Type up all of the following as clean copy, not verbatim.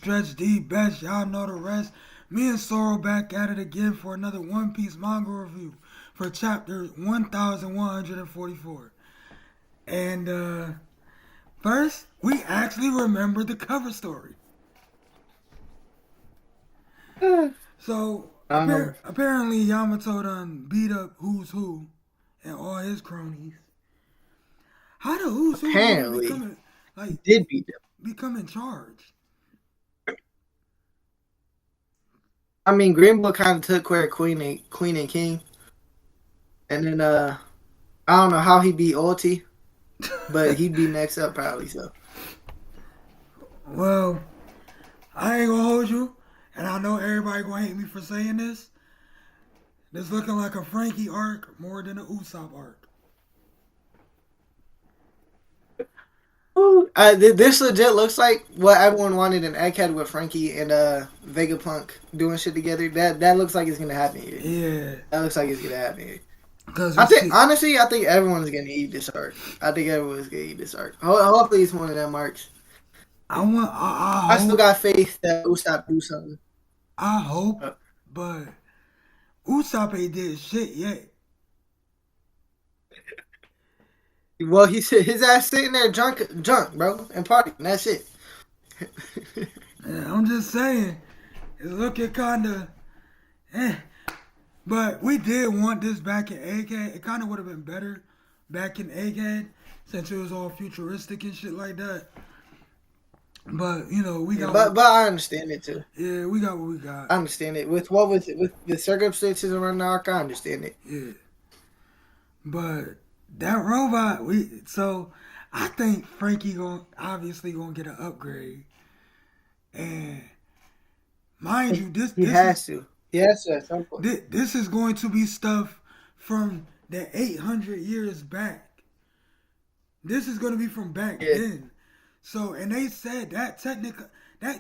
StretchD.Best, y'all know the rest. Me and Sorrow back at it again for another One Piece manga review for chapter 1144. And first, we actually remember the cover story. So, apparently Yamato done beat up Who's Who and all his cronies. How did Who's Who Apparently, did beat them. become in charge? I mean, Green Book kind of took care of Queen and King, and then I don't know how he beat Ulti, but he'd be next up probably. So, Well, I ain't gonna hold you, and I know everybody gonna hate me for saying this. This looking like a Franky arc more than an Usopp arc. this legit looks like what everyone wanted in Egghead with Franky and Vegapunk doing shit together. That looks like it's gonna happen here. Yeah, that looks like it's gonna happen here. Because Honestly, I think everyone's gonna eat this arc. Hopefully, it's one of them arcs. I still got faith that Usopp do something. I hope, but Usopp ain't did shit yet. Well, he said his ass sitting there drunk, bro, and partying. That's it. Yeah, I'm just saying, it's looking kind of, But we did want this back in Egghead. It kind of would have been better back in Egghead since it was all futuristic and shit like that. But you know, we got. But I understand it too. Yeah, we got what we got. I understand it with the circumstances around the arc. I understand it. Yeah. But that robot, so I think Franky obviously gonna get an upgrade, and mind you, he has to. Yes, at some point. This is going to be stuff from the 800 years back. This is going to be from back then. So, and they said that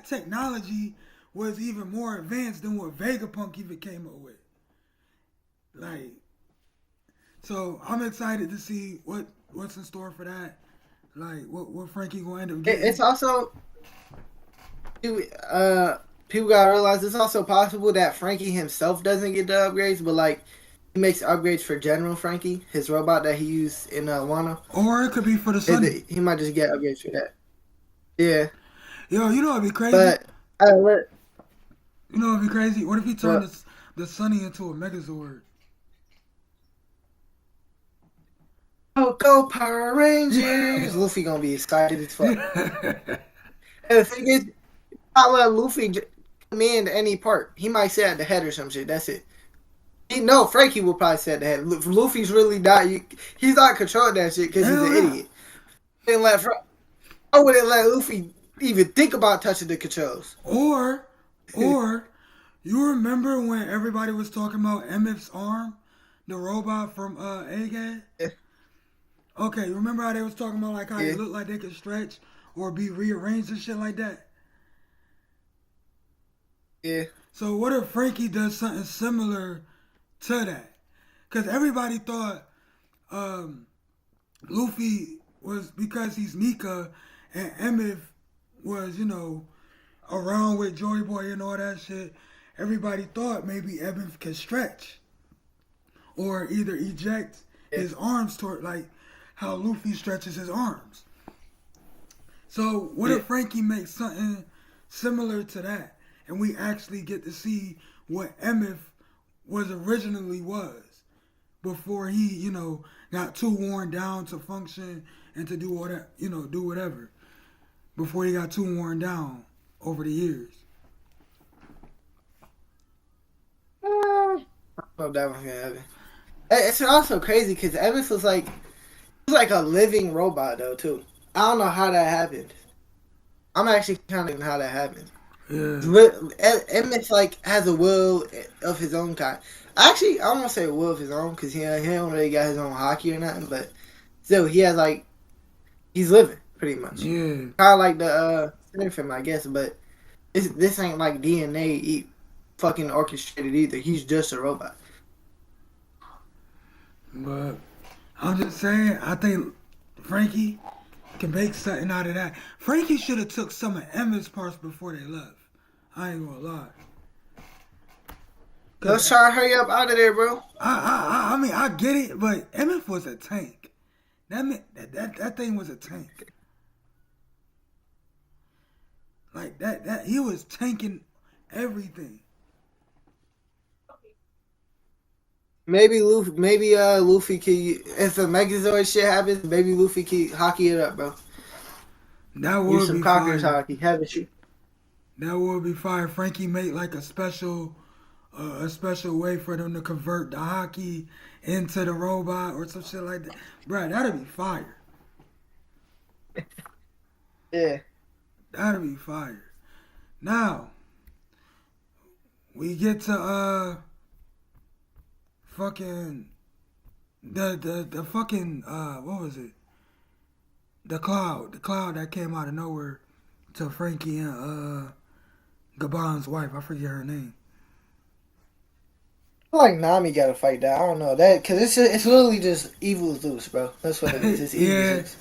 technology was even more advanced than what Vegapunk even came up with. Like, so I'm excited to see what's in store for that. Like, what Franky gonna end up getting. It's also, people gotta realize it's also possible that Franky himself doesn't get the upgrades, but like he makes upgrades for General Franky, his robot that he used in Wano. Or it could be for the Sunny. He might just get upgrades for that. Yeah. Yo, you know what'd be crazy? But you know what'd be crazy? What if he turned the Sunny into a Megazord? Oh, go Power Rangers! Luffy gonna be excited as fuck. And the thing is, I let Luffy command any part. He might sit at the head or some shit. That's it. Franky will probably sit at the head. Luffy's really not. He's not controlling that shit because he's an idiot. I wouldn't let Luffy even think about touching the controls. Or, you remember when everybody was talking about Emmeth's arm, the robot from Egghead? Yeah. Okay, remember how they was talking about like how they looked like they could stretch or be rearranged and shit like that? Yeah. So what if Franky does something similar to that? Because everybody thought Luffy was, because he's Nika and Emmeth was, around with Joy Boy and all that shit. Everybody thought maybe Emmeth could stretch or either eject his arms toward like how Luffy stretches his arms. So what if Franky makes something similar to that? And we actually get to see what Emmeth was originally was before he, got too worn down to function and to do all that, do whatever. Before he got too worn down over the years. I hope that one's gonna happen. It's also crazy because Emmeth was like a living robot though too. I don't know how that happened. I'm actually counting how that happened. Yeah. Emmett has a will of his own kind. Actually, I don't want to say a will of his own because he don't really got his own hockey or nothing. But still, he has he's living pretty much. Yeah. Kind of like the Seraphim, I guess. But this ain't like DNA fucking orchestrated either. He's just a robot. But I'm just saying, I think Franky can make something out of that. Franky should have took some of Emma's parts before they left. I ain't gonna lie. Let's try to hurry up out of there, bro. I mean, I get it, but Emmett was a tank. That thing was a tank. Like that he was tanking everything. Maybe Luffy can, if the Megazord shit happens, maybe Luffy can hockey it up, bro. That would Use some be cockers fire. hockey, haven't you? That would be fire. Franky made like a special way for them to convert the hockey into the robot or some shit like that. Bruh, that'd be fire. Yeah. That'd be fire. Now, we get to fucking the fucking what was it? The cloud that came out of nowhere to Franky and Gabon's wife. I forget her name. I feel like Nami got to fight that. I don't know that because it's literally just evil Zeus, bro. That's what it is. It's evil Zeus.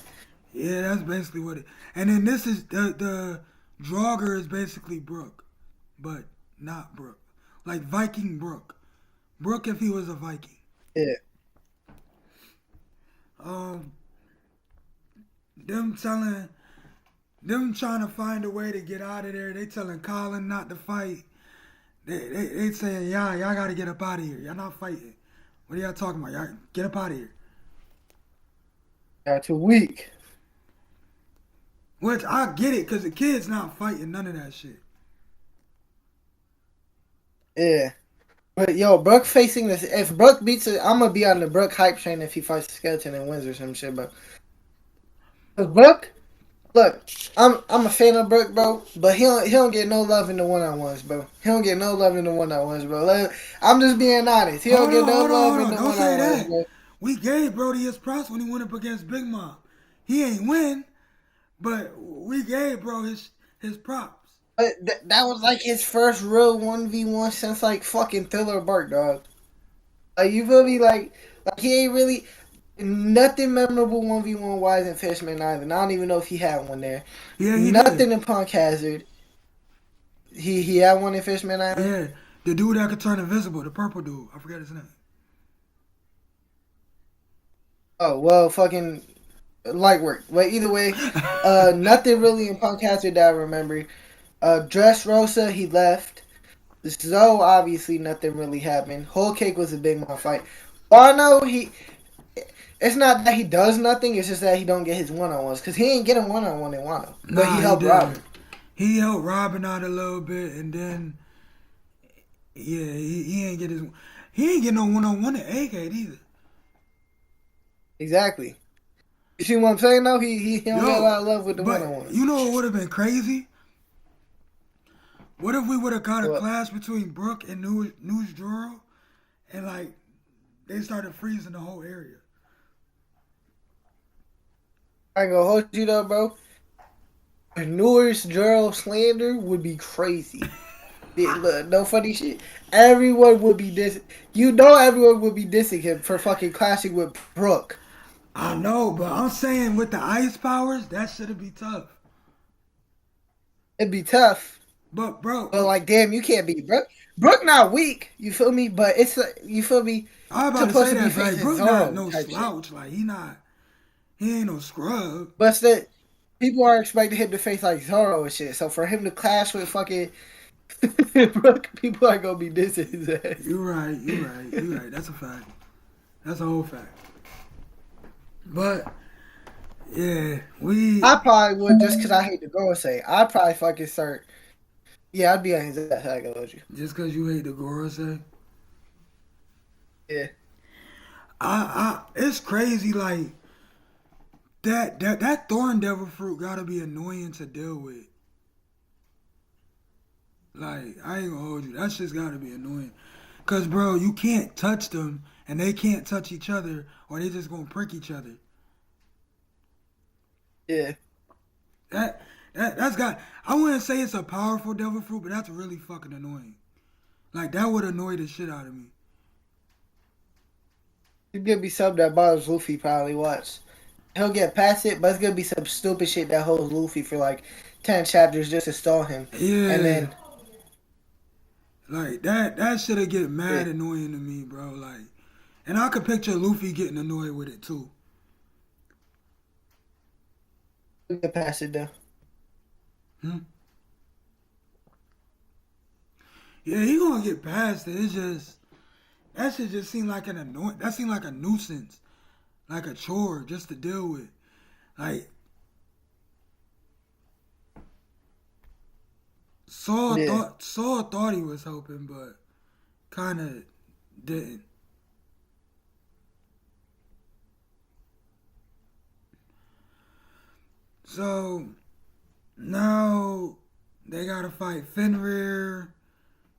Yeah, that's basically what it. And then this is the Draugr is basically Brook, but not Brook. Like Viking Brook. Brook if he was a Viking. Yeah. Them trying to find a way to get out of there. They telling Colin not to fight. They saying y'all gotta get up out of here. Y'all not fighting. What are y'all talking about? Y'all get up out of here. Y'all too weak. Which I get it, cause the kid's not fighting none of that shit. Yeah. But yo, Brook facing this. If Brook beats it, I'm gonna be on the Brook hype train if he fights the skeleton and wins or some shit. But cause Brook, look, I'm a fan of Brook, bro. But he don't get no love in the one-on-ones, bro. He don't get no love in the one-on-ones, bro. I'm just being honest. He don't get no love in the Don't say one-on-ones, that. bro. We gave Brody his props when he went up against Big Mom. He ain't win, but we gave bro his props. But that was like his first real 1v1 since like fucking Thriller Bark, dog. Like you feel me? Like he ain't really nothing memorable 1v1 wise in Fishman Island. I don't even know if he had one there. Yeah, he nothing did. in Punk Hazard. He had one in Fishman Island. Yeah, the dude that could turn invisible, the purple dude. I forgot his name. Oh well, fucking light work. But either way, nothing really in Punk Hazard that I remember. Dressrosa, he left. Zoe, obviously, nothing really happened. Whole Cake was a big mom fight. Well, I know it's not that he does nothing. It's just that he don't get his one-on-ones. Because he ain't getting one-on-one in Wano. But he helped Robin. He helped Robin out a little bit. And then, yeah, he ain't get no one-on-one at A-Gate either. Exactly. You see what I'm saying, though? He don't get a lot of love with the one-on-ones. You know what would have been crazy? What if we would have got a clash between Brook and News Juro, and like they started freezing the whole area? I ain't gonna hold you though, bro. News Juro slander would be crazy. Look, no funny shit. Everyone would be dissing. You know, everyone would be dissing him for fucking clashing with Brook. I know, but I'm saying with the ice powers, that should be tough. It'd be tough. But bro, like, damn, you can't beat Brook. Brook not weak, you feel me? But it's you feel me? I'm about to say that, like, Brook not no slouch. Shit. Like he ain't no scrub. But still, people are expecting him to face like Zoro and shit. So for him to clash with fucking Brook, people are gonna be dissing his ass. You're right. That's a fact. That's a whole fact. But yeah, I probably would just because I hate to go and say. I'd probably fucking start. Yeah, I'd be on his ass. I go with you. Just because you hate the Gorosei? Yeah. It's crazy. Like that thorn devil fruit gotta be annoying to deal with. Like I ain't gonna hold you. That shit's gotta be annoying. Cause bro, you can't touch them and they can't touch each other, or they just gonna prick each other. Yeah. That's got. I wouldn't say it's a powerful devil fruit, but that's really fucking annoying. Like that would annoy the shit out of me. It's gonna be something that bothers Luffy probably watch. He'll get past it, but it's gonna be some stupid shit that holds Luffy for like 10 chapters just to stall him, and Yeah. then Like that shit'll get yeah, mad annoying to me, bro. Like, and I could picture Luffy getting annoyed with it too. he'll get past it though. Hmm? Yeah, he gonna get past it. It's just that shit just seemed like an annoying. That seemed like a nuisance, like a chore just to deal with. Like Yeah, Saul thought he was helping, but kind of didn't. So now they gotta fight Fenrir,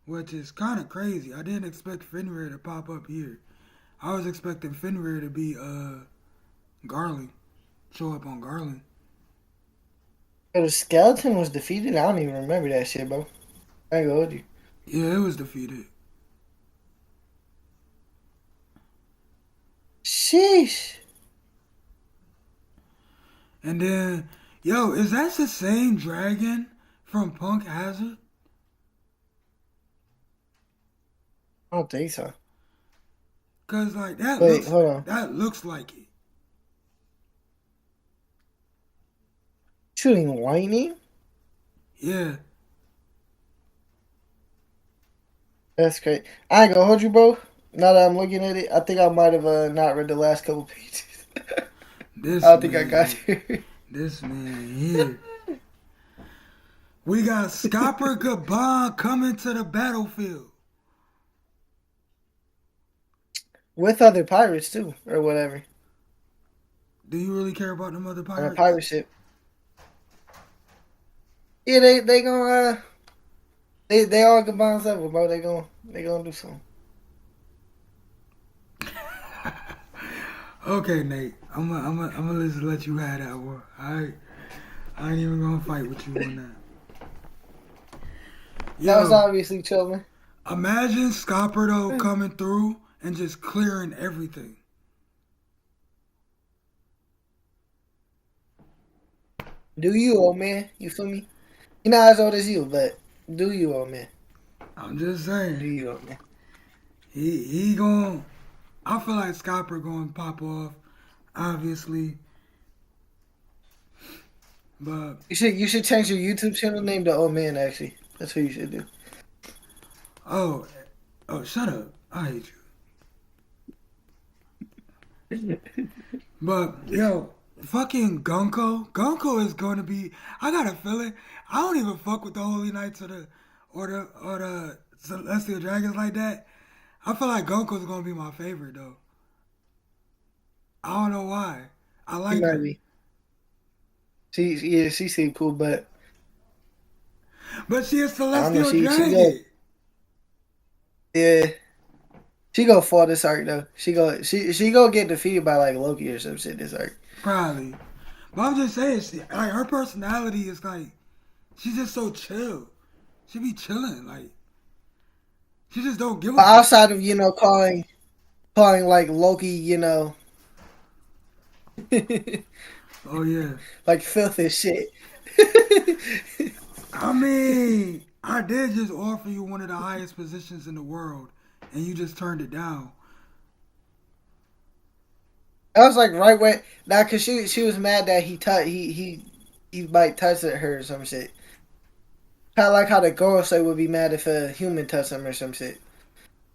which is kind of crazy. I didn't expect Fenrir to pop up here. I was expecting Fenrir to be Garland, show up on Garland. but the skeleton was defeated. I don't even remember that shit, bro. I ain't gonna hold you. Yeah, it was defeated. Sheesh. And then, yo, is that the same dragon from Punk Hazard? I don't think so. Cause like Wait, hold on. that looks like it. Shooting lightning? Yeah. That's great. I ain't gonna hold you, bro. Now that I'm looking at it, I think I might have not read the last couple pages. I This don't think I man got here. there. This man here. We got Scopper Gabon coming to the battlefield. With other pirates too, or whatever. Do you really care about them other On a pirates? pirate ship. Yeah, they gonna they all combine level, bro. They gonna do something. Okay, Nate. I'm gonna just let you have that one. I ain't even gonna fight with you on that. That was Yo, obviously chilling. imagine Scopper though coming through and just clearing everything. Do you, old man? You feel me? He not as old as you, but do you, old man? I'm just Do saying. you, old man? He gon' I feel like Scopper gonna pop off, obviously. But You should change your YouTube channel name to Old Man. Actually, that's what you should do. oh oh shut up. I hate you. But yo, fucking Gunko is gonna be I got a feeling I don't even fuck with the Holy Knights or the Celestial Dragons like that. I feel like Gunko's gonna be my favorite though. I don't know why. I He like might her. be. She seemed cool, but But she a I don't know. Celestial She go, Dragon. yeah. She go fall this arc though. She go get defeated by like Loki or some shit this arc. Probably. But I'm just saying, like her personality is like she's just so chill. She be chilling, like she just don't give a But fuck. outside of calling like Loki, Oh yeah. like filth and shit. I mean, I did just offer you one of the highest positions in the world, and you just turned it down. I was like right when now because she was mad that he might touch her or some shit. Kind of like how the girl say would be mad if a human touched them or some shit.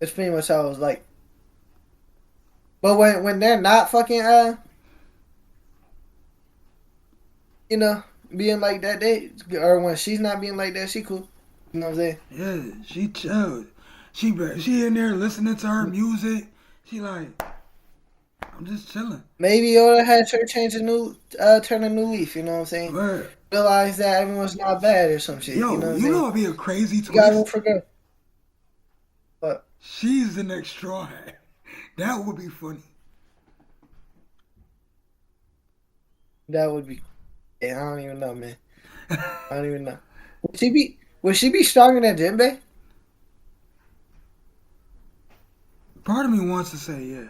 That's pretty much how it was like. But when they're not fucking you know being like that, they or when she's not being like that, she cool. You know what I'm Yeah, she chill. She in there listening to her saying? music. She like, I'm just chilling. Maybe Yoda had her change turn a new leaf. You know what I'm saying? But Realize that everyone's not bad or some shit. You know yo, what I'm you know saying? it'd be a crazy You got room twist. for growth. But She's the next straw hat. That would be funny. that would be. Yeah, I don't even know, man. I don't even know. Would she be stronger than Jinbei? Part of me wants to say yeah.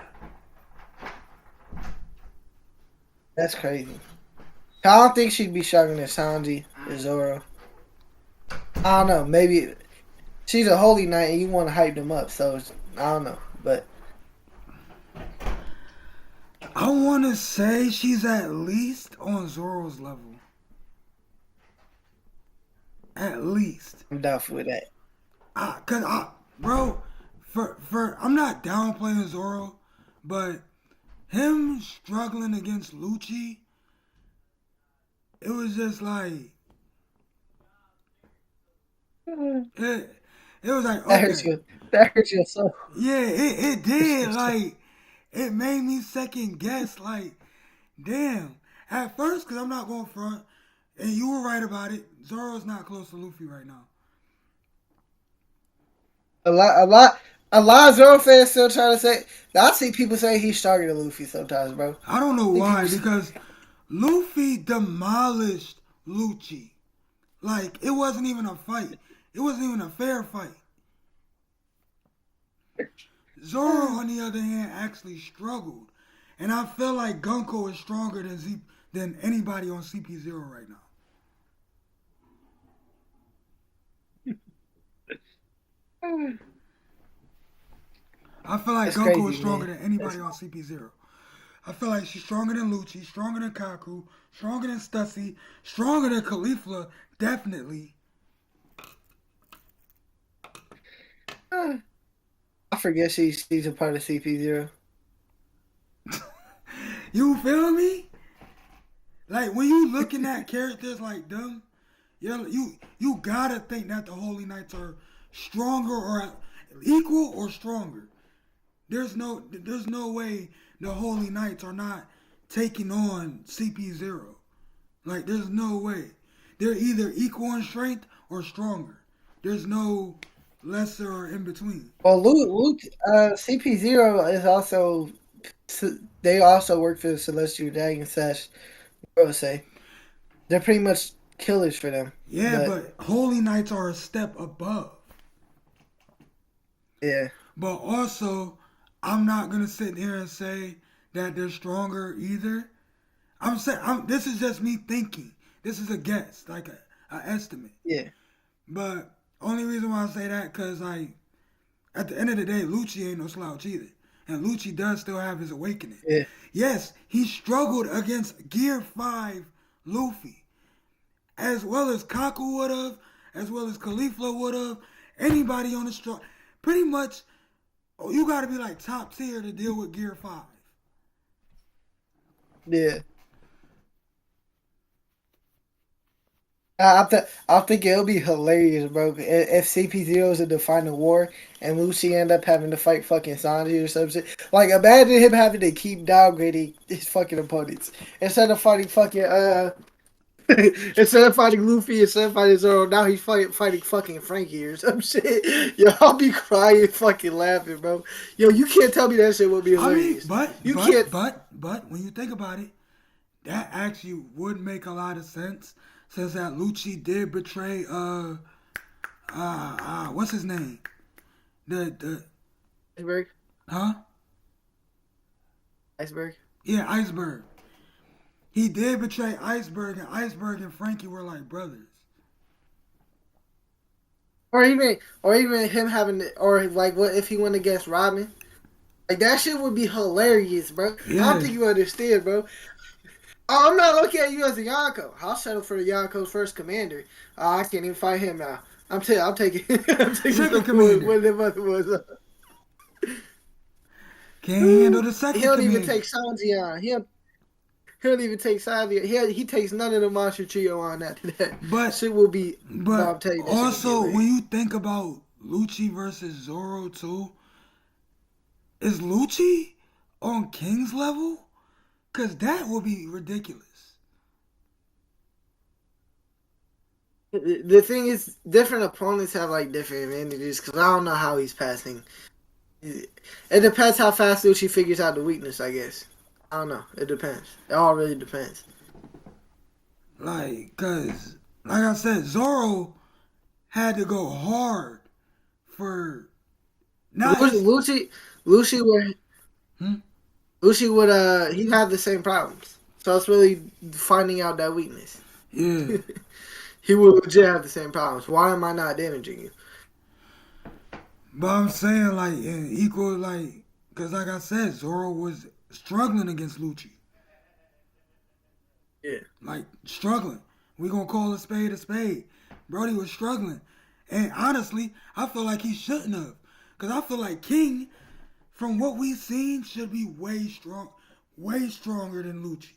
That's crazy. I don't think she'd be stronger than Sanji or Zoro. I don't know. Maybe she's a holy knight and you want to hype them up. So I don't know. But I want to say she's at least on Zoro's level. At least. I'm doubtful with that. Bro, I'm not downplaying Zoro, but him struggling against Lucci, it was just like it. It was like That hurts okay, you. That hurts your soul. yeah, it did. Like it made me second guess. Like damn, at first, cause I'm not going front, and you were right about it. Zoro's not close to Luffy right now. A lot of Zoro fans still trying to say. I see people say he's stronger than Luffy sometimes, bro. I don't know I think why, people. because Luffy demolished Lucci. Like, it wasn't even a fight. It wasn't even a fair fight. Zoro, on the other hand, actually struggled. And I feel like Gunko is stronger than anybody on CP0 right now. I feel like That's Gunko is crazy, stronger man. than anybody on CP0. I feel like she's stronger than Lucci, stronger than Kaku, stronger than Stussy, stronger than Caulifla, definitely. I forget she's a part of CP0. You feel me? Like when you looking at characters like them, you gotta think that the Holy Knights are stronger or equal or stronger. There's no way the Holy Knights are not taking on CP0. Like there's no way. They're either equal in strength or stronger. There's no lesser or in between. Well, CP0 is also. They also work for the Celestial Dragon Sash. I would say they're pretty much killers for them. Yeah, But but Holy Knights are a step above. yeah, But also, I'm not gonna sit here and say that they're stronger either. I'm saying this is just me thinking. This is a guess, like a estimate. yeah, But only reason why I say that because like at the end of the day, Lucci ain't no slouch either, and Lucci does still have his awakening. yeah. Yes, he struggled against Gear 5 Luffy, as well as Kaku would have, as well as Caulifla would have. Anybody on the strong, pretty much. Oh, you got to be like top tier to deal with Gear 5. Yeah. I think it'll be hilarious, bro. If CP0 is in the final war and Lucy end up having to fight fucking Sanji or some shit. Like, imagine him having to keep downgrading his fucking opponents instead of fighting fucking instead of fighting Luffy, instead of fighting Zoro. Now he's fighting fucking Franky or some shit. Yo, I'll be crying, fucking laughing, bro. Yo, you can't tell me that shit would be I mean, hilarious. but You but can't. but when you think about it, that actually would make a lot of sense. Since that Lucci did betray what's his name? The Iceberg, huh? iceberg. Yeah, Iceberg. He did betray Iceberg and Frankie were like brothers. Or even him having, or like, what if he went against Robin? Like that shit would be hilarious, bro. I don't Yeah. think you understand, bro. I'm not looking at you as a Yonko. I'll settle for the Yonko's first commander. I can't even fight him now. I'm taking I'm taking Second what commander. the mother was. Can't handle the He second don't even commander. take Sanji on. He don't even take Sanji. He takes none of the monster trio on after that. But Shit will be. No, I'm but telling you, that shit gonna be also when hilarious. you think about Lucci versus Zoro too, is Lucci on King's level? Cause that would be ridiculous. The thing is, different opponents have like different advantages because I don't know how he's passing. It depends how fast Lucci figures out the weakness, I guess. I don't know. It depends. It all really depends. Like I said, Zoro had to go hard for not Lucci, his. Lucci, Lucci would, Hmm? Lucci would, he'd have the same problems. So it's really finding out that weakness. Yeah. He will legit have the same problems. Why am I not damaging you? But I'm saying, like, in equal, like, because, like I said, Zoro was struggling against Lucci. Yeah. Like, struggling. We gonna call a spade a spade. Brody was struggling. And honestly, I feel like he shouldn't have. Because I feel like King, from what we've seen, should be way stronger than Lucci.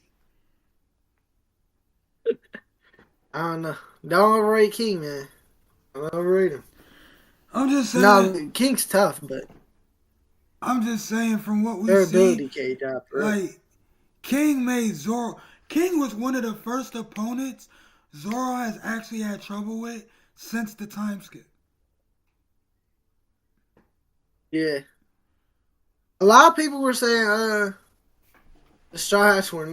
I don't know. Don't overrate King, man. Don't overrate him. I'm just saying, No, King's tough, but I'm just saying from what we their see, ability K top, right? like, King made Zoro. King was one of the first opponents Zoro has actually had trouble with since the time skip. Yeah. A lot of people were saying the Straw Hats were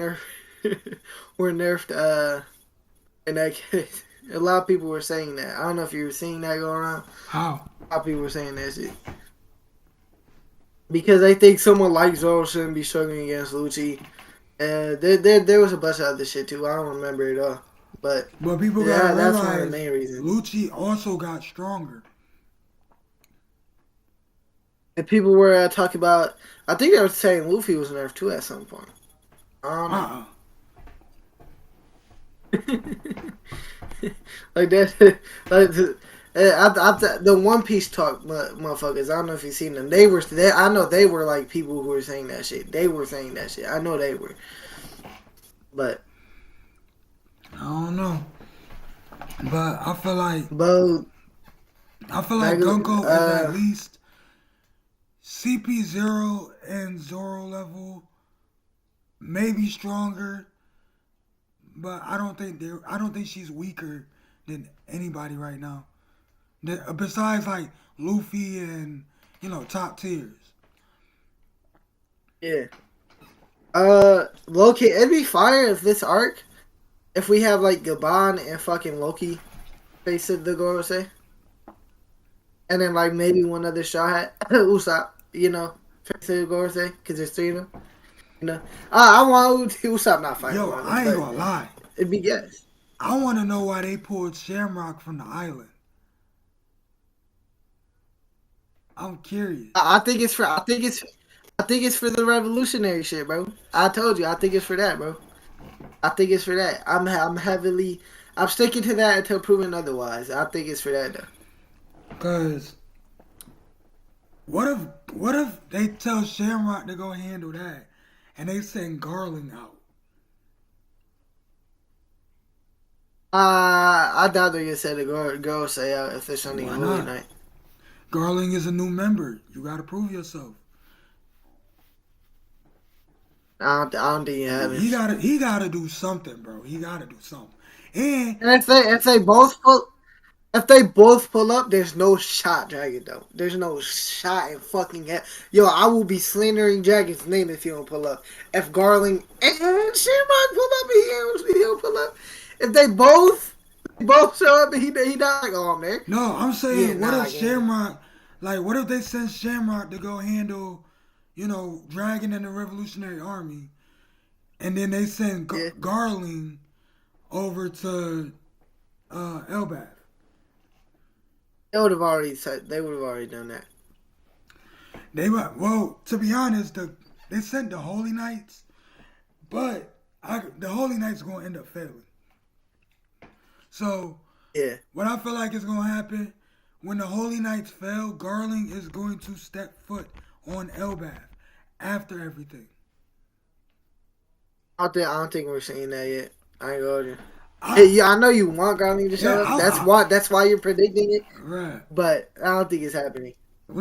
were nerfed in that case. A lot of people were saying that. I don't know if you were seeing that go around. How? A lot of people were saying that shit. Because they think someone like Zoro shouldn't be struggling against Lucci. And there was a bunch of other shit too. I don't remember it all. But But people gotta yeah, that's one of the realize main reasons. Lucci also got stronger. And people were talking about, I think they were saying Luffy was nerfed too at some point. I don't know. Uh-uh. Like that, like the One Piece talk motherfuckers. I don't know if you seen them. I know they were like people who were saying that shit. They were saying that shit. I know they were. But I don't know. But but I feel like Gunko is at least CP0 and Zoro level, maybe stronger, but I don't think she's weaker than anybody right now. Besides like Luffy and top tiers. yeah. Loki, it'd be fire if this arc, if we have like Gaban and fucking Loki face it the Gorosei. And then like maybe one other shot hat, Usopp, face it the Gorosei, because there's three of them. I want Usopp not fighting Yo, one of them, I ain't but gonna lie. it'd be yes. I want to know why they pulled Shamrock from the island. I'm curious. I think it's for the revolutionary shit, bro. I told you, I think it's for that, bro. I think it's for that. I'm sticking to that until proven otherwise. I think it's for that though. Cause what if they tell Shamrock to go handle that, and they send Garland out? I doubt they're gonna say the girl say out if there's something Why holy not? night. Garland is a new member. You gotta prove yourself. I don't think you have it. He gotta do something, bro. He gotta do something. And And if they both pull up, there's no shot Dragon though. There's no shot in fucking heck. Yo, I will be slandering Dragon's name if he don't pull up. If Garling and Shamrock pull up and he don't pull up. If they both show up and he not like, oh, I'm there. no, I'm Yeah, saying, what nah, if again. Shamrock, like, what if they send Shamrock to go handle, Dragon and the Revolutionary Army, and then they send Yeah. Garling over to Elbaf? They would have already done that. Well, to be honest, they sent the Holy Knights, but the Holy Knights going to end up failing. So, Yeah. what I feel like is going to happen when the Holy Knights fail, Garling is going to step foot on Elbaf after everything. I don't think we're seeing that yet. I ain't going to. I, Yeah, I know you want Garland to yeah, show up. That's why you're predicting it. right. But I don't think it's happening.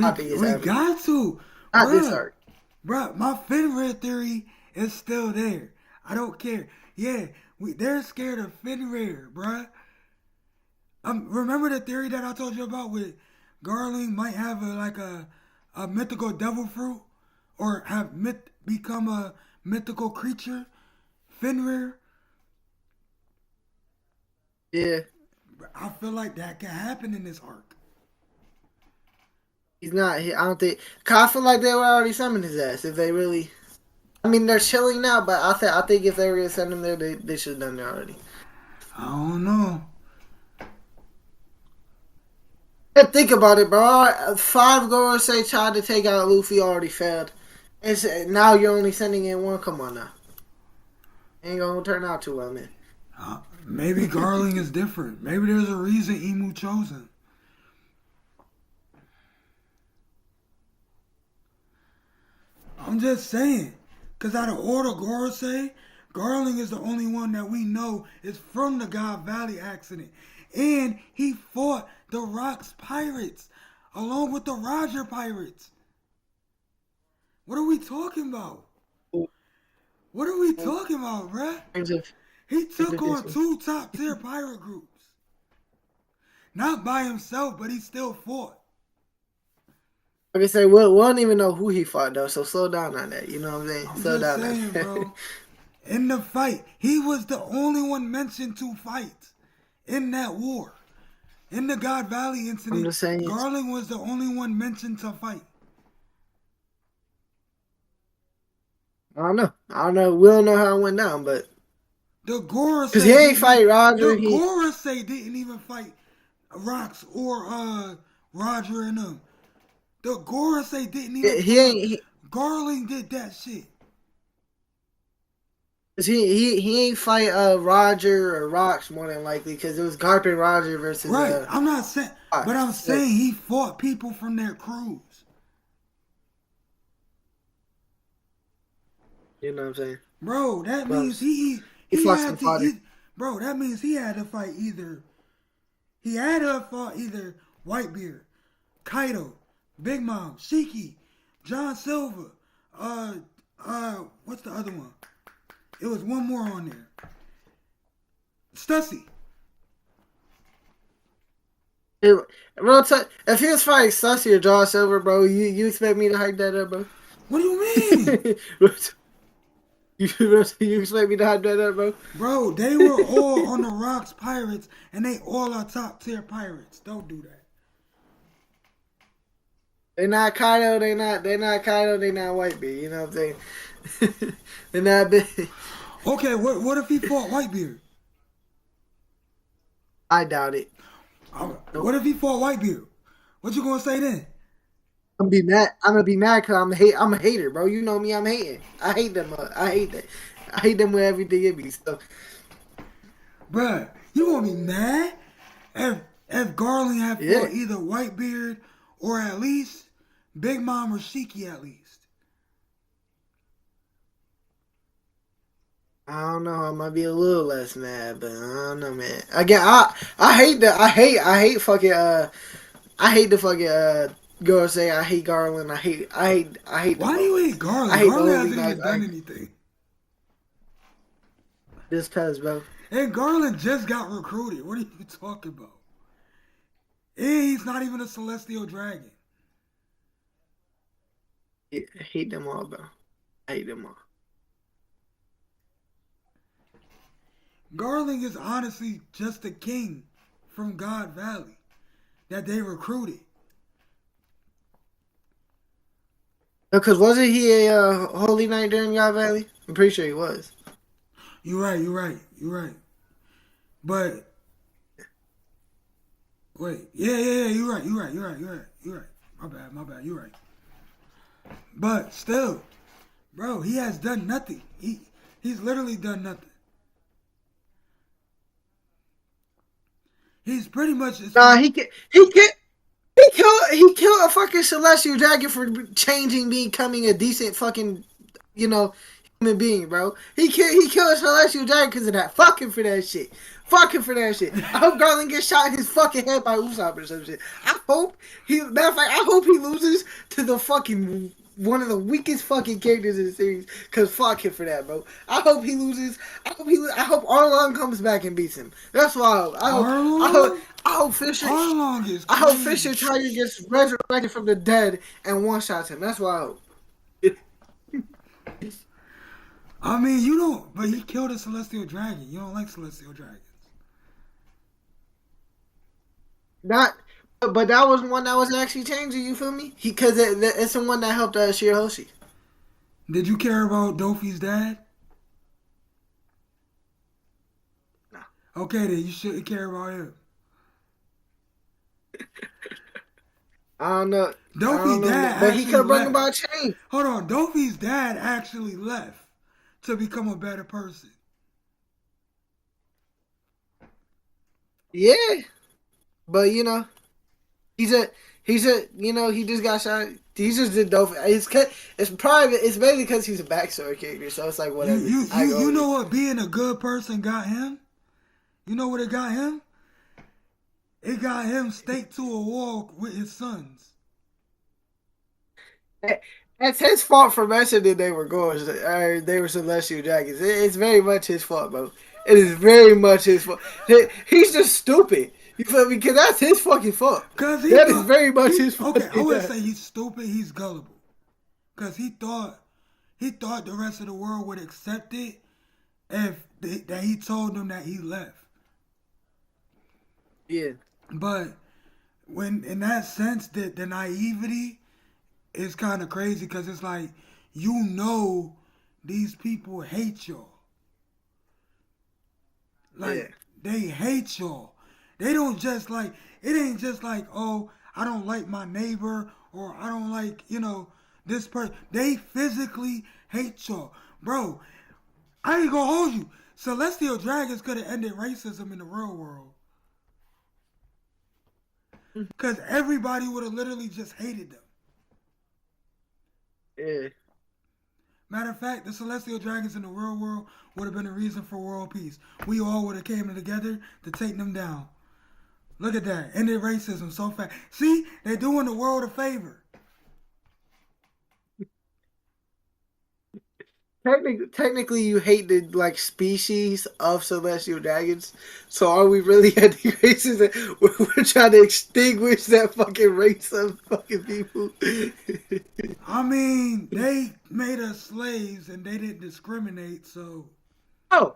I think it's We happening. got to, Not this bruh. arc. Bruh, my Fenrir theory is still there. I don't care. Yeah, they're scared of Fenrir, bruh. Remember the theory that I told you about with Garling might have a mythical devil fruit or become a mythical creature? Fenrir? Yeah. I feel like that can happen in this arc. He's not. I don't think. Cause I feel like they would already summoned his ass if they really. I mean, they're chilling now, but I think if they were gonna send him there, they should have done it already. I don't know. And think about it, bro. 5 Gorosei tried to take out Luffy, already failed. It's now you're only sending in one. Come on now, ain't gonna turn out too well, man. Maybe Garling is different. Maybe there's a reason Emu chose him. I'm just saying. Because out of all the Gorosei, Garling is the only one that we know is from the God Valley accident. And he fought the Rocks Pirates along with the Roger Pirates. What are we talking about? What are we talking about, bruh? He took on 2 top tier pirate groups. Not by himself, but he still fought. Like I say, we don't even know who he fought though, so slow down on that. You know what I'm saying? I'm Slow just down saying, on that. bro. In the fight, he was the only one mentioned to fight in that war. In the God Valley I'm incident, just saying. Garling was the only one mentioned to fight. I don't know. We don't know how it went down, but The Gorosei because he ain't fight Roger, the Gorosei didn't even fight Rocks or Roger and them. The Gorosei didn't even he pull up. ain't Garling did that shit. he ain't fight Roger or Rocks more than likely because it was Garp and Roger versus Right. I'm not saying, Rocks. but I'm saying he fought people from their crews. You know what I'm saying? Bro, that means he he fought had some to fodder. bro, that means he had to fight either he had to fight either Whitebeard, Kaido, Big Mom, Shiki, John Silver, what's the other one? It was one more on there. Stussy. If he was fighting Sussy or John Silver, bro, you expect me to hype that up, bro? What do you mean? You expect me to hype that up, bro? Bro, they were all on the Rocks Pirates, and they all are top tier pirates. Don't do that. They're not Kaido. They're not Kaido. They're not Whitebeard. You know what I'm saying? They're not big. Okay, what if he fought Whitebeard? I doubt it. What if he fought Whitebeard? What you gonna say then? I'm gonna be mad because I'm a hater, bro. You know me. I'm hating. I hate them. I hate that. I hate them with everything in me. So, Bruh, you gonna be mad if Garland had fought either Whitebeard or at least Big Mom or Shiki at least. I don't know. I might be a little less mad, but I don't know, man. Again, I hate that. I hate fucking I hate the fucking girl say I hate Garland. I hate. Why do you hate Garland? I hate Garland the hasn't whole even done anything. Just cause, bro. And Garland just got recruited. What are you talking about? And he's not even a celestial dragon. I hate them all, bro. I hate them all. Garling is honestly just a king from God Valley that they recruited. Because wasn't he a holy knight during God Valley? I'm pretty sure he was. You're right. But wait, yeah, you're right. My bad, you're right. But still, bro, he has done nothing. He's literally done nothing. He's pretty much. Nah, he killed a fucking celestial dragon for becoming a decent fucking, human being, bro. He killed a celestial dragon because of that. Fucking for that shit. Fucking for that shit. I hope Garland gets shot in his fucking head by Usopp or some shit. Matter of fact, I hope he loses to the fucking one of the weakest fucking characters in the series. Cause fuck him for that, bro. I hope he loses. I hope Arlong comes back and beats him. That's why I hope Fisher. Arlong is crazy. I hope Fisher Tiger gets resurrected from the dead and one shots him. That's why I hope. I mean, you don't, but he killed a celestial dragon. You don't like celestial dragons. But that was one that was actually changing. You feel me? Because it's the one that helped Shirahoshi. Did you care about Dofi's dad? No. Okay, then you shouldn't care about him. I don't know. I Dofi's don't know, dad man. But he actually could bring left. about change. Hold on, Dofi's dad actually left to become a better person. Yeah, but he's a he just got shot. He just did dope. It's private. It's mainly because he's a backstory character, so it's like You whatever. you I you go you with know it. what being a good person got him? You know what it got him? It got him staked to a wall with his sons. That's his fault for mentioning they were ghosts. They were celestial dragons. It's very much his fault, bro. It is very much his fault. He's just stupid. You feel me? Because that's his fucking fault. Cause he That is thought very much his fault. okay, I wouldn't say he's stupid, he's gullible. Cause he thought the rest of the world would accept it that he told them that he left. Yeah. But when in that sense the naivety is kind of crazy because it's like these people hate y'all. Yeah. Like they hate y'all. They don't just like it ain't just like, oh, I don't like my neighbor or I don't like, this person. They physically hate y'all. Bro, I ain't gonna hold you. Celestial Dragons could have ended racism in the real world. Cause everybody would have literally just hated them. Yeah. Matter of fact, the Celestial Dragons in the real world would have been the reason for world peace. We all would have came together to take them down. Look at that. Ended racism so fast. See, they're doing the world a favor. Technically, you hate the like species of celestial dragons. So are we really at the races? We're trying to extinguish that fucking race of fucking people. I mean, they made us slaves and they didn't discriminate, so. Oh,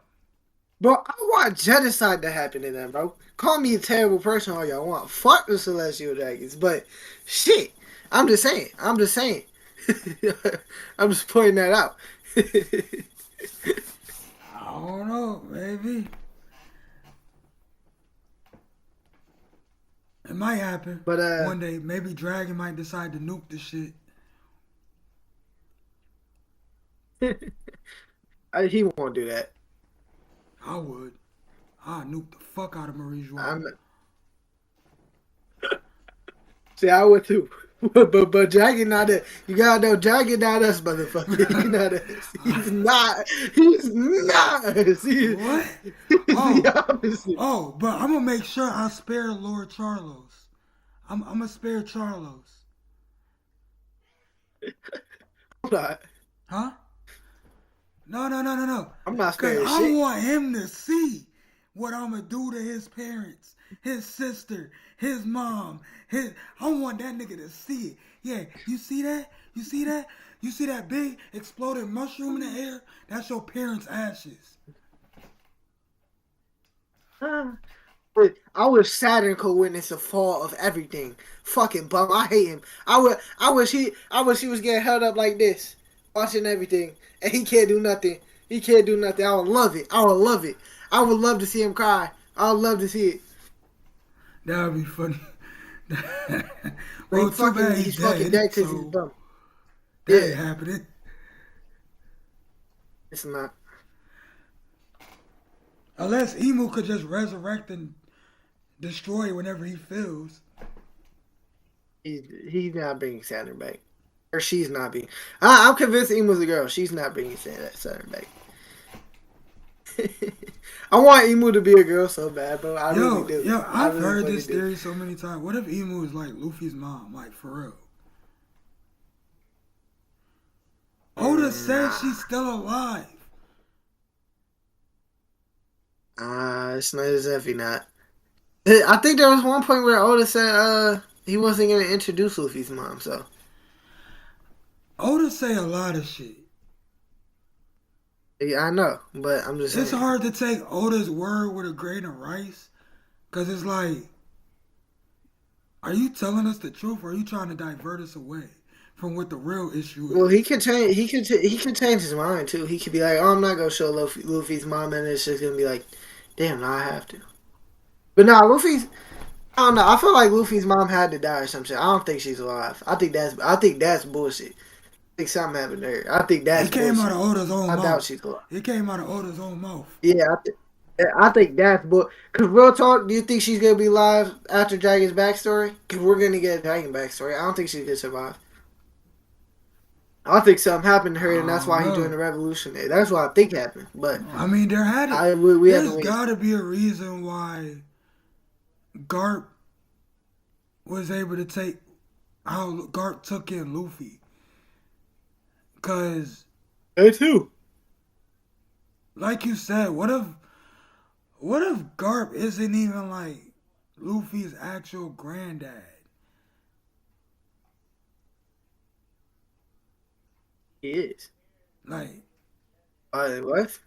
bro, I want genocide to happen in them, bro. Call me a terrible person all y'all want. Fuck the celestial dragons, but shit, I'm just saying. I'm just saying. I'm just pointing that out. I don't know, maybe. It might happen But one day. Maybe Dragon might decide to nuke the shit. he won't do that. I would. I'd nuke the fuck out of Marie Joie. I'm See, I would too. But Dragon not it. You gotta know Dragon not us, motherfucker. He not us. He's not. He's not us. What? He's the Oh. opposite. Oh, but I'm gonna make sure I spare Lord Charlos. I'm gonna spare Charlos. I'm not. Huh? No. I'm not Cause sparing I shit. want him to see what I'm gonna do to his parents, his sister, his mom. I want that nigga to see it. Yeah, you see that? You see that? You see that big exploding mushroom in the air? That's your parents' ashes. But I wish Saturn could witness the fall of everything. Fucking bum. I hate him. I wish he was getting held up like this, watching everything, and he can't do nothing. He can't do nothing. I would love it. I would love it. I would love to see him cry. I would love to see it. That would be funny. But Well, too bad he's fucking dead, dead because he's so bum. that Yeah, ain't happening. it's not. Unless Emu could just resurrect and destroy whenever he feels. He's not bringing Saturn back, or she's not being. I'm convinced Emu's a girl. She's not bringing Saturn back. I want Emu to be a girl so bad, bro. I really do. I I've really heard fucking this do. theory so many times. What if Emu is like Luffy's mom, like for real? Oda said Nah. she's still alive. It's not exactly not. I think there was one point where Oda said he wasn't gonna introduce Luffy's mom, so Oda say a lot of shit. yeah, I know, but I'm just It's saying. hard to take Oda's word with a grain of rice, cause it's like, are you telling us the truth or are you trying to divert us away? from what the real issue Well, is. he could change. He could change his mind too. He could be like, "Oh, I'm not gonna show Luffy's mom," and it's just gonna be like, "Damn, now I have to." But nah, Luffy's. I don't know. I feel like Luffy's mom had to die or some shit. I don't think she's alive. I think that's bullshit. I think something happened to her. I think that's It came out bullshit. of Oda's own I doubt mouth. she's alive. It came out of Oda's own mouth. Yeah, I think that's bull. Cause real talk, do you think she's gonna be alive after Dragon's backstory? Cause we're gonna get a Dragon backstory. I don't think she's gonna survive. I think something happened to her, and I that's don't why he joined know. the revolution. That's what I think happened. But I mean, we have to there's wait. got to be a reason why Garp was able to take how Garp took in Luffy. Cause, Me too. like you said, what if Garp isn't even like Luffy's actual granddad? He is. Like, What?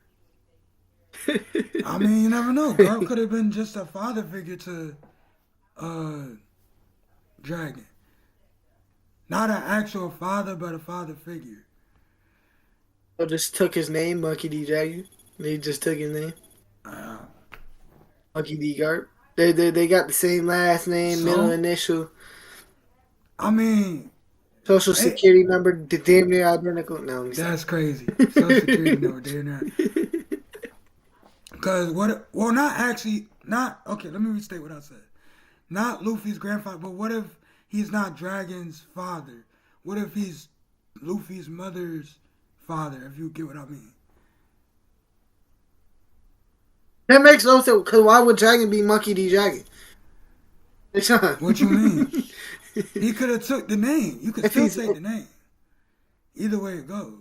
I mean, you never know. Garp could have been just a father figure to uh Dragon. Not an actual father, but a father figure. I just took his name, Monkey D. Dragon. They just took his name, Uh, Monkey D. Garp. They got the same last name, middle so, initial, I mean, social they, security number, damn near identical. No, let me stop. that's crazy. Social Security number, they're not. Because what? Well, not actually. Not okay. Let me restate what I said. Not Luffy's grandfather, but what if he's not Dragon's father? What if he's Luffy's mother's father? If you get what I mean. That makes no sense. Cause why would Dragon be Monkey D. Dragon? It's not. What you mean? He could have took the name. You could If still he's, take the name. Either way it goes.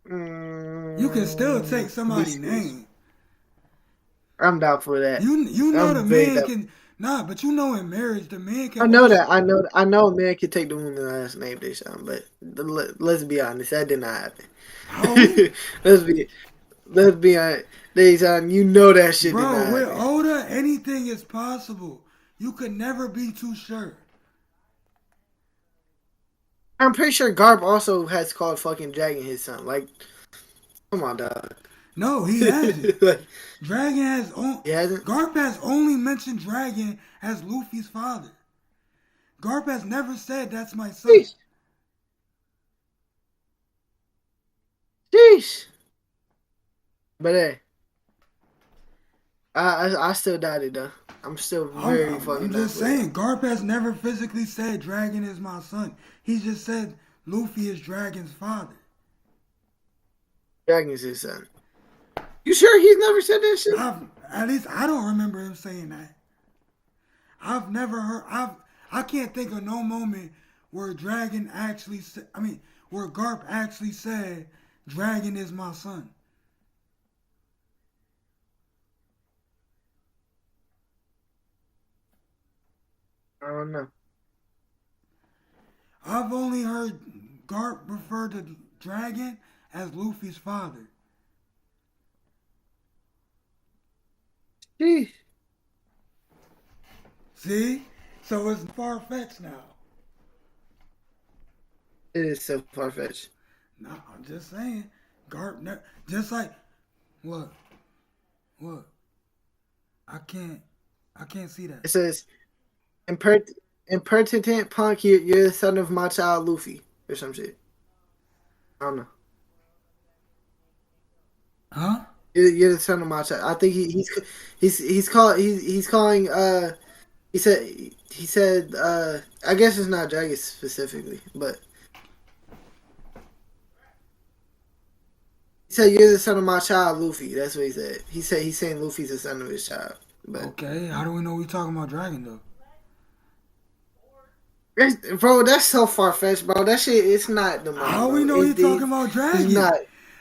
You can still take somebody's name. I'm down for that. You know the I'm very man down. can but you know in marriage the man can I know also that. I know. A man can take the woman's last name, Deshaun. But let's be honest, that did not happen. how let's be honest, Deshaun. You know that shit did bro not with happen. Oda anything is possible. You could never be too sure. I'm pretty sure Garp also has called fucking Dragon his son. Like, come on, dog. No, he hasn't. Like, Dragon has he hasn't. Garp has only mentioned Dragon as Luffy's father. Garp has never said that's my son. Sheesh. Sheesh. But hey, I still doubt it though. I'm still very I'm fucking just doubtful of that. saying, Garp has never physically said Dragon is my son. He just said Luffy is Dragon's father. Dragon's his son. You sure he's never said that shit? At least I don't remember him saying that. I've never heard. I can't think of no moment where Dragon actually said. I mean, where Garp actually said Dragon is my son. I don't know. I've only heard Garp refer to Dragon as Luffy's father. Sheesh. See? So it's far fetched now. It is so far fetched. No, I'm just saying. Garp, just like what? What? I can't see that. It says, impertinent punk, you're the son of my child Luffy. Or some shit. I don't know. Huh? You're the son of my child. I think he's calling he said I guess it's not Dragon specifically, but he said you're the son of my child Luffy. That's what he said. He said he's saying Luffy's the son of his child. But Okay, how do we know we talking about Dragon though? bro, that's so far fetched, bro. That shit, it's not the money, How bro. we know he's talking about He's Dragon? not.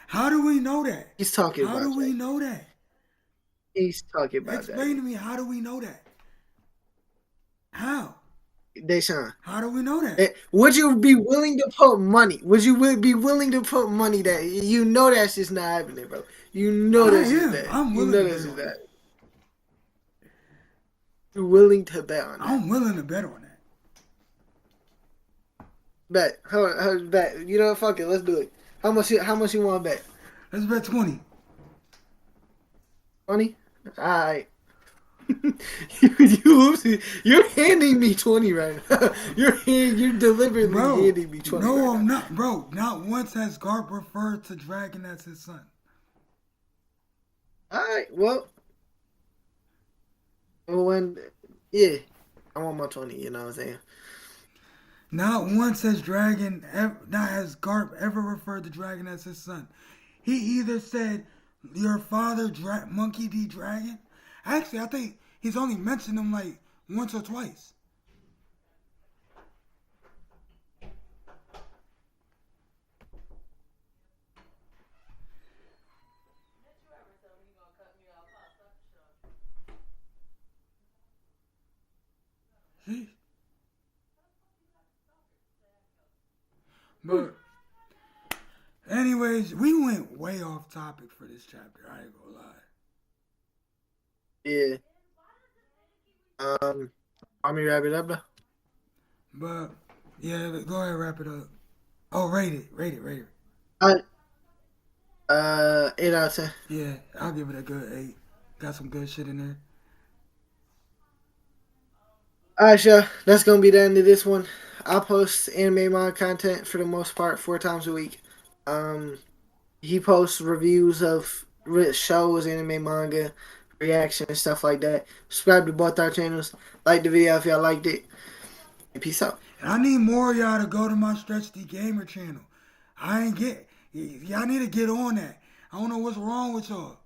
How do we know that? He's talking How about do we Dragon. know that? He's talking about Explain Dragon. to me, how do we know that? How? Deshaun. How do we know that? Would you be willing to put money? Would you be willing to put money that you know that's just not happening, bro? You know I that's just am. that. I'm You willing know to that's bet just on that. that. You're willing to bet on that. I'm willing to bet on that. Bet. How bet? You know what? Fuck it. Let's do it. How much you want to bet? Let's bet 20. 20? Alright. You're handing me 20 right now. You're deliberately Bro, handing me 20 right no, now. I'm not. Bro, not once has Garp referred to Dragon as his son. Alright, well, when, yeah, I want my 20, you know what I'm saying? Not once has not has Garp ever referred to Dragon as his son. He either said your father, Monkey D. Dragon. Actually, I think he's only mentioned him like once or twice. But anyways, we went way off topic for this chapter. I ain't gonna lie. Yeah. Want me to wrap it up now? But yeah, go ahead, wrap it up. Oh, rate it. Alright, 8 out of 10. Yeah, I'll give it a good 8. Got some good shit in there. Alright, y'all. That's gonna be the end of this one. I post anime manga content for the most part 4 times a week. Um, he posts reviews of shows, anime, manga, reaction, and stuff like that. Subscribe to both our channels. Like the video if y'all liked it. And peace out. And I need more of y'all to go to my StretchD.Gamer channel. Y'all need to get on that. I don't know what's wrong with y'all.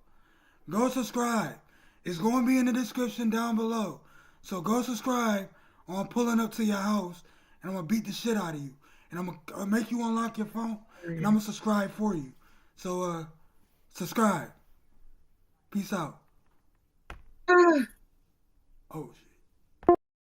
Go subscribe. It's going to be in the description down below. So go subscribe or I'm pulling up to your house and I'm going to beat the shit out of you. And I'm going to make you unlock your phone and I'm going to subscribe for you. So, subscribe. Peace out. Oh, shit.